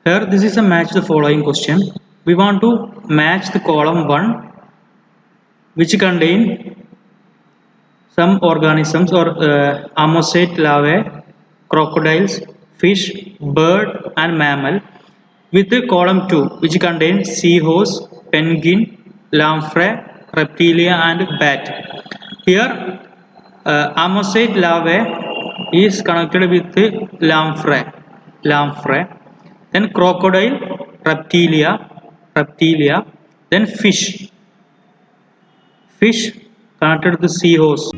Here this is a match the following question. We want to match the column 1 which contain some organisms or ammosaid larvae, crocodiles, fish, bird and mammal with the column 2 which contains seahorse, penguin, lamprey, reptilia and bat. Here ammosaid larvae is connected with the lamprey, then crocodile, reptilia, then fish connected to the seahorse.